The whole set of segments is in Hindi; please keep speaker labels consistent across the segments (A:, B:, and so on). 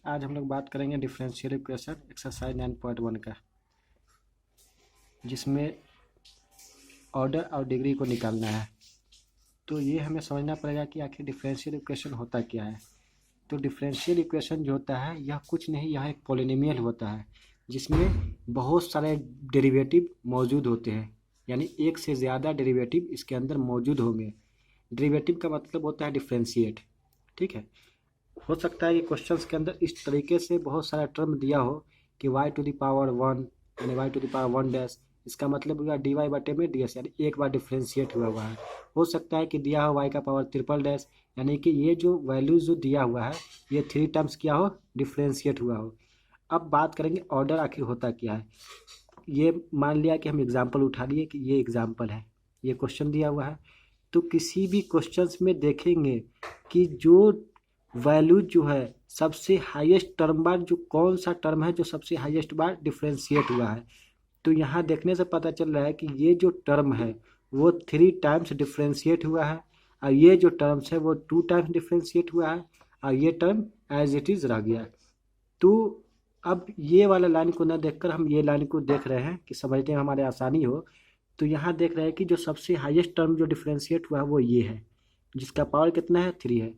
A: आज हम लोग बात करेंगे डिफरेंशियल इक्वेशन एक्सरसाइज 9.1 का, जिसमें ऑर्डर और डिग्री को निकालना है। तो ये हमें समझना पड़ेगा कि आखिर डिफरेंशियल इक्वेशन होता क्या है। तो डिफरेंशियल इक्वेशन जो होता है यह कुछ नहीं, यह एक पॉलिनोमियल होता है जिसमें बहुत सारे डेरिवेटिव मौजूद होते हैं, यानी एक से ज़्यादा डेरिवेटिव इसके अंदर मौजूद होंगे। डेरिवेटिव का मतलब होता है डिफरेंशिएट। ठीक है, हो सकता है कि क्वेश्चंस के अंदर इस तरीके से बहुत सारा टर्म दिया हो कि y टू द पावर 1 यानी y to the power 1 dash, इसका मतलब हुआ dy बटे में ds, यानी एक बार डिफ्रेंशिएट हुआ है। हो सकता है कि दिया हो y का पावर ट्रिपल डैश, यानी कि ये जो वैल्यूज जो दिया हुआ है ये 3 टाइम्स क्या हो, डिफ्रेंशिएट हुआ हो। अब बात करेंगे ऑर्डर आखिर होता क्या है। ये मान लिया कि हम एग्जाम्पल उठा लिए कि ये एग्जाम्पल है, ये क्वेश्चन दिया हुआ है। तो किसी भी क्वेश्चंस में देखेंगे कि जो वैल्यू जो है सबसे हाईएस्ट टर्म बार, जो कौन सा टर्म है जो सबसे हाईएस्ट बार डिफ्रेंशिएट हुआ है। तो यहाँ देखने से पता चल रहा है कि ये जो टर्म है वो 3 टाइम्स डिफ्रेंशिएट हुआ है, और ये जो टर्म्स है वो 2 टाइम्स डिफ्रेंशिएट हुआ है, और ये टर्म एज इट इज़ रह गया। तो अब ये वाला लाइन को ना देखकर हम ये लाइन को देख रहे हैं कि समझने में हमारे आसानी हो। तो यहाँ देख रहे हैं कि जो सबसे हाईएस्ट टर्म जो डिफ्रेंशिएट हुआ है वो ये है, जिसका पावर कितना है, 3 है।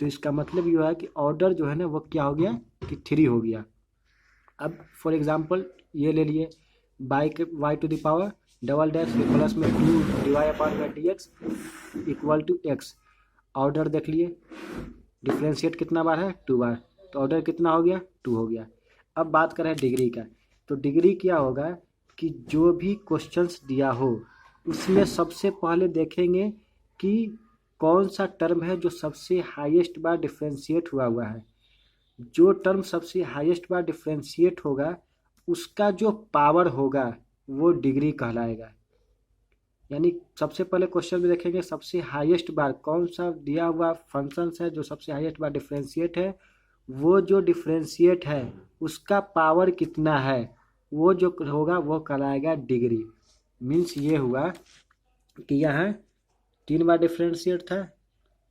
A: तो इसका मतलब ये है कि ऑर्डर जो है ना वो क्या हो गया कि 3 हो गया। अब फॉर एग्जांपल ये ले लिए Y to the power double dash plus में टू डिवाई अपॉन में D X equal to X. Order देख लिए, डिफ्रेंशिएट कितना बार है, 2 बार, तो ऑर्डर कितना हो गया, 2 हो गया। अब बात करें डिग्री का, तो डिग्री क्या होगा कि जो भी क्वेश्चंस दिया हो उसमें सबसे पहले देखेंगे कि कौन सा टर्म है जो सबसे हाईएस्ट बार डिफ्रेंशिएट हुआ है। जो टर्म सबसे हाईएस्ट बार डिफ्रेंशिएट होगा उसका जो पावर होगा वो डिग्री कहलाएगा। यानी सबसे पहले क्वेश्चन में देखेंगे सबसे हाईएस्ट बार कौन सा दिया हुआ फंक्शन है जो सबसे हाईएस्ट बार डिफ्रेंशिएट है, वो जो डिफ्रेंशिएट है उसका पावर कितना है, वो जो होगा वो कहलाएगा डिग्री। मीन्स ये हुआ कि यहाँ 3 बार डिफ्रेंशिएट था,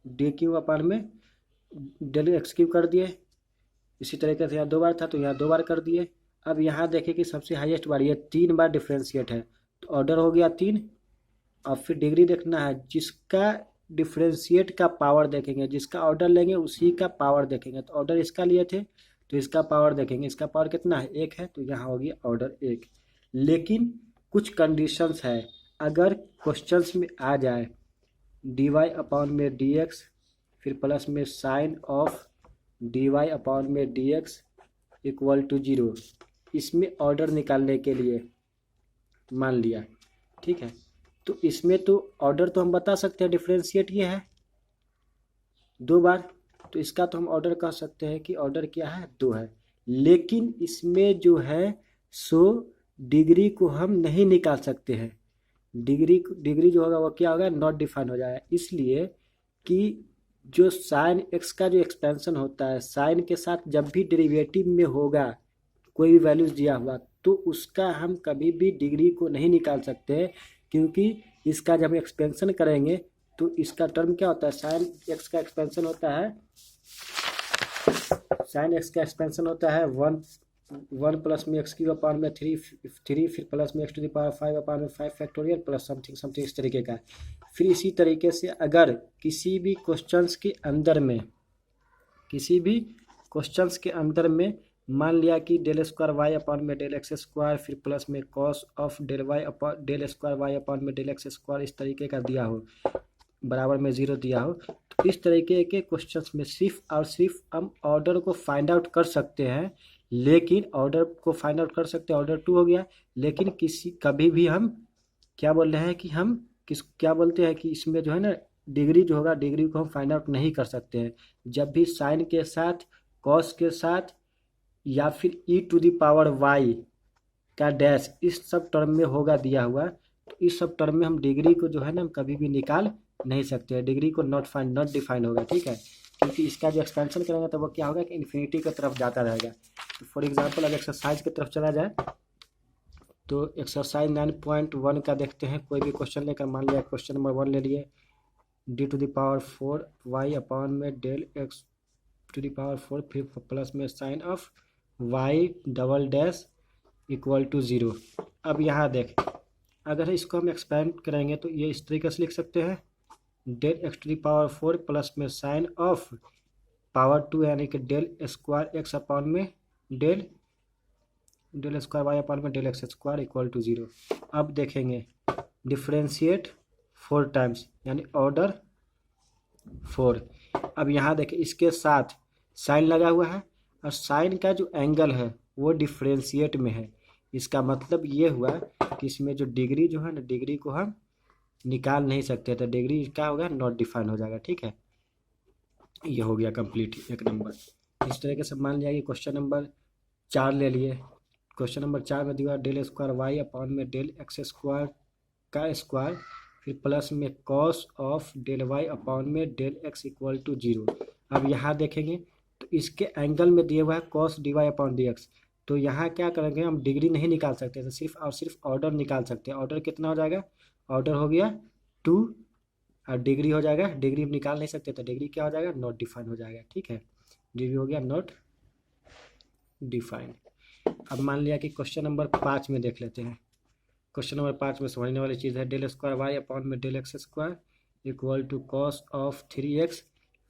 A: डी क्यू अपान में डेल एक्स क्यू कर दिए। इसी तरीके से यहाँ 2 बार था तो यहाँ 2 बार कर दिए। अब यहाँ देखें कि सबसे हाईएस्ट बार ये 3 बार डिफ्रेंशिएट है, तो ऑर्डर हो गया 3। और फिर डिग्री देखना है, जिसका डिफ्रेंशिएट का पावर देखेंगे, जिसका ऑर्डर लेंगे उसी का पावर देखेंगे। तो ऑर्डर इसका लिए थे तो इसका पावर देखेंगे, इसका पावर कितना है, 1 है, तो यहाँ होगी ऑर्डर 1। लेकिन कुछ कंडीशंस है, अगर क्वेश्चंस में आ जाए dy अपॉन में dx फिर प्लस में साइन ऑफ dy अपॉन में dx इक्वल टू 0, इसमें ऑर्डर निकालने के लिए मान लिया, ठीक है। तो इसमें तो ऑर्डर तो हम बता सकते हैं, डिफरेंशिएट ये है 2 बार, तो इसका तो हम ऑर्डर कह सकते हैं कि ऑर्डर क्या है, 2 है। लेकिन इसमें जो है सो डिग्री को हम नहीं निकाल सकते हैं। डिग्री जो होगा वो क्या होगा, नॉट डिफाइन हो जाएगा। इसलिए कि जो साइन एक्स का जो एक्सपेंशन होता है, साइन के साथ जब भी डेरिवेटिव में होगा कोई भी वैल्यूज दिया हुआ, तो उसका हम कभी भी डिग्री को नहीं निकाल सकते, क्योंकि इसका जब एक्सपेंशन करेंगे तो इसका टर्म क्या होता है, साइन एक्स का एक्सपेंशन होता है, साइन एक्स का एक्सपेंशन होता है 1 प्लस में एक्स क्यूब अपान में 3 फिर प्लस में एक्स टू द पावर 5 अपान में 5 फैक्टोरियल प्लस समथिंग समथिंग इस तरीके का। फिर इसी तरीके से अगर किसी भी क्वेश्चंस के अंदर में मान लिया कि डेल स्क्वायर वाई अपॉन में डेल एक्स स्क्वायर फिर प्लस में cos of del Y upon del square Y upon में डेल एक्स स्क्वायर इस तरीके का दिया हो, बराबर में 0 दिया हो, तो इस तरीके के क्वेश्चंस में सिर्फ और सिर्फ हम ऑर्डर को फाइंड आउट कर सकते हैं। लेकिन ऑर्डर को फाइंड आउट कर सकते हैं, ऑर्डर 2 हो गया। लेकिन कभी भी हम क्या बोल रहे हैं कि हम क्या बोलते हैं कि इसमें जो है ना डिग्री जो होगा, डिग्री को हम फाइंड आउट नहीं कर सकते हैं। जब भी साइन के साथ, कॉस के साथ या फिर ई टू द पावर वाई का डैश इस सब टर्म में होगा दिया हुआ, तो इस सब टर्म में हम डिग्री को जो है ना हम कभी भी निकाल नहीं सकते हैं। डिग्री को नॉट डिफाइन होगा, ठीक है, क्योंकि इसका जो एक्सपेंशन करेंगे तो वो क्या होगा कि इन्फिनिटी की तरफ जाता रहेगा। तो फॉर एग्जांपल अगर एक्सरसाइज की तरफ चला जाए तो एक्सरसाइज 9.1 का देखते हैं। कोई भी क्वेश्चन लेकर, मान लिया क्वेश्चन नंबर 1 ले लिए, d to the power 4 y upon में del x to the power 4 फिर प्लस में sine of y double dash equal to 0। अब यहाँ देख, अगर इसको हम एक्सपेंड करेंगे तो ये इस तरीके से लिख सकते हैं, del x to the power 4 plus में साइन ऑफ पावर 2 यानी कि डेल स्क्वायर एक्स अपॉन में डेल स्क्वायर वाई अपॉन में del X square equal to 0। अब देखेंगे डिफ्रेंशिएट 4 टाइम्स यानी ऑर्डर 4। अब यहाँ देखिए इसके साथ साइन लगा हुआ है और साइन का जो एंगल है वो डिफ्रेंशिएट में है। इसका मतलब ये हुआ कि इसमें जो डिग्री जो है ना, डिग्री को हम निकाल नहीं सकते, तो डिग्री क्या होगा, नॉट डिफाइन हो जाएगा। ठीक है, ये हो गया कंप्लीट 1 नंबर। इस तरीके से मान लिया कि क्वेश्चन नंबर 4 ले लिए। क्वेश्चन नंबर 4 में दिया डेल स्क्वायर वाई अपॉन में डेल एक्स स्क्वायर का स्क्वायर फिर प्लस में cos of del Y upon में डेल एक्स इक्वल टू 0। अब यहाँ देखेंगे तो इसके एंगल में दिया हुआ है cos D Y upon D X, तो यहाँ क्या करेंगे, हम डिग्री नहीं निकाल सकते, तो सिर्फ और सिर्फ ऑर्डर निकाल सकते हैं। ऑर्डर कितना हो जाएगा, ऑर्डर हो गया 2 और डिग्री हो जाएगा, डिग्री निकाल नहीं सकते तो डिग्री क्या हो जाएगा, नॉट डिफाइन हो जाएगा। ठीक है, डिग्री हो गया नॉट डिफाइन। अब मान लिया कि क्वेश्चन नंबर 5 में देख लेते हैं। क्वेश्चन नंबर 5 में समझने वाली चीज़ है, डेल स्क्वायर वाई अपॉन में del X square equal to cos of 3x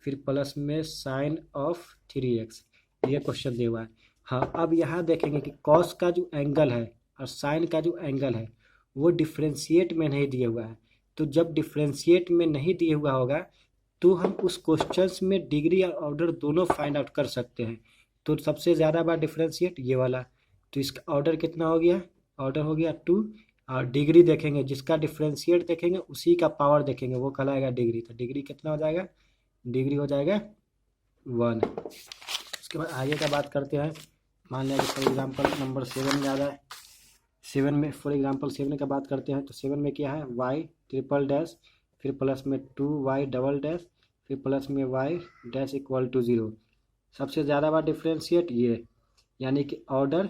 A: फिर प्लस में साइन ऑफ 3x, ये क्वेश्चन दिया हुआ है। हाँ, अब यहाँ देखेंगे कि कॉस का जो एंगल है और साइन का जो एंगल है वो डिफ्रेंशिएट में नहीं दिया हुआ है, तो जब डिफ्रेंशिएट में नहीं दिया हुआ होगा तो हम उस क्वेश्चंस में डिग्री और ऑर्डर दोनों फाइंड आउट कर सकते हैं। तो सबसे ज़्यादा बार डिफ्रेंशिएट ये वाला, तो इसका ऑर्डर कितना हो गया, ऑर्डर हो गया 2 और डिग्री देखेंगे, जिसका डिफ्रेंशिएट देखेंगे उसी का पावर देखेंगे, वो कहलाएगा डिग्री। तो डिग्री कितना हो जाएगा, डिग्री हो जाएगा 1। उसके बाद आगे का बात करते हैं। मान लिया कि फॉर एग्जाम्पल नंबर 7 में आ रहा है, 7 में फॉर एग्जाम्पल 7 का बात करते हैं। तो 7 में क्या है, वाई ट्रिपल डैश फिर प्लस में 2y डबल डैश फिर प्लस में y डैश इक्वल टू 0। सबसे ज़्यादा बार डिफ्रेंशिएट ये, यानी कि ऑर्डर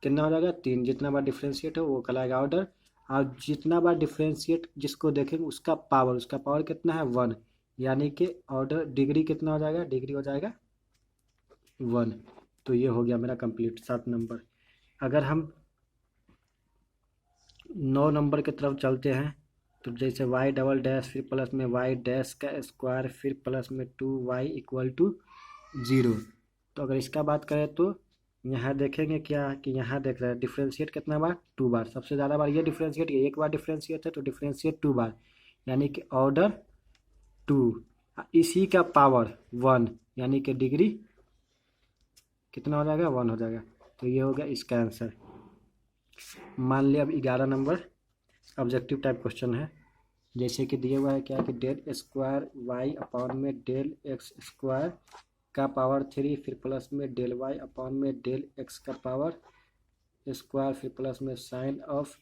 A: कितना हो जाएगा 3, जितना बार डिफ्रेंशिएट हो वो कहलाएगा ऑर्डर, और जितना बार डिफ्रेंशिएट जिसको देखेंगे उसका पावर कितना है 1, यानी कि ऑर्डर डिग्री कितना हो जाएगा, डिग्री हो जाएगा 1। तो ये हो गया मेरा कंप्लीट 7 नंबर। अगर हम 9 नंबर की तरफ चलते हैं तो जैसे y डबल डैश फिर प्लस में y डैश का स्क्वायर फिर प्लस में 2y इक्वल टू 0। तो अगर इसका बात करें तो यहाँ देखेंगे क्या कि यहाँ देख रहे हैं डिफ्रेंशिएट कितना बार, 2 बार। सबसे ज़्यादा बार ये डिफ्रेंशिएट, ये 1 बार डिफ्रेंशिएट है तो डिफ्रेंशिएट 2 बार, यानी कि ऑर्डर 2, इसी का पावर 1, यानी कि डिग्री कितना हो जाएगा, 1 हो जाएगा। तो ये हो गया इसका आंसर। मान लिया अब 11 नंबर ऑब्जेक्टिव टाइप क्वेश्चन है। जैसे कि दिया हुआ है क्या कि डेल स्क्वायर वाई अपॉन में डेल एक्स स्क्वायर का पावर 3 फिर प्लस में डेल वाई अपॉन में डेल एक्स का पावर स्क्वायर फिर प्लस में sine of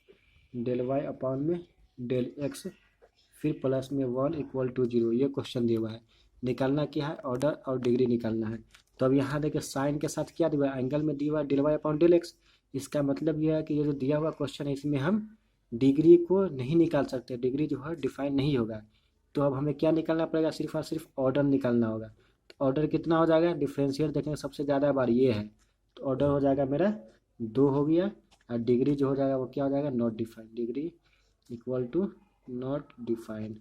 A: del Y upon में डेल एक्स फिर प्लस में 1 इक्वल टू 0। ये क्वेश्चन दिया हुआ है, निकालना क्या है, ऑर्डर और डिग्री निकालना है। तो अब यहाँ देखिए साइन के साथ क्या दिया हुआ है, एंगल में दिया हुआ है del Y upon del X. इसका मतलब यह है कि ये जो दिया हुआ क्वेश्चन है इसमें हम डिग्री को नहीं निकाल सकते, डिग्री जो है डिफाइन नहीं होगा। तो अब हमें क्या निकालना पड़ेगा, सिर्फ और सिर्फ ऑर्डर निकालना होगा। तो ऑर्डर कितना हो जाएगा, डिफ्रेंशिएट देखेंगे सबसे ज़्यादा बार ये है, तो ऑर्डर हो जाएगा मेरा 2 हो गया, और डिग्री जो हो जाएगा वो क्या हो जाएगा, not defined, degree equal to not defined.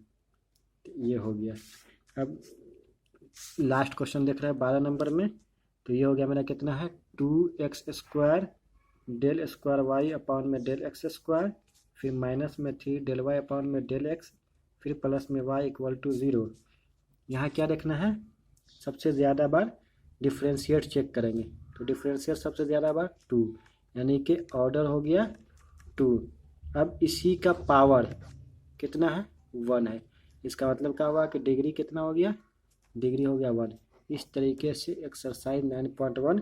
A: ये हो गया। अब लास्ट क्वेश्चन देख रहे हैं 12 नंबर में। तो ये हो गया मेरा कितना है, 2x square del square Y upon में डेल एक्स स्क्वायर फिर माइनस में 3 डेल वाई अपॉन में डेल एक्स फिर प्लस में y इक्वल टू 0। यहाँ क्या देखना है, सबसे ज़्यादा बार डिफ्रेंशिएट चेक करेंगे। तो डिफ्रेंशिएट सबसे ज़्यादा बार 2, यानी कि ऑर्डर हो गया 2। अब इसी का पावर कितना है, 1 है। इसका मतलब क्या हुआ कि डिग्री कितना हो गया, डिग्री हो गया 1। इस तरीके से एक्सरसाइज 9.1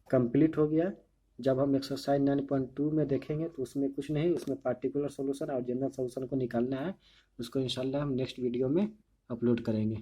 A: कंप्लीट हो गया। जब हम एक्सरसाइज 9.2 में देखेंगे तो उसमें कुछ नहीं, उसमें पार्टिकुलर सॉल्यूशन और जनरल सॉल्यूशन को निकालना है। उसको इंशाल्लाह हम नेक्स्ट वीडियो में अपलोड करेंगे।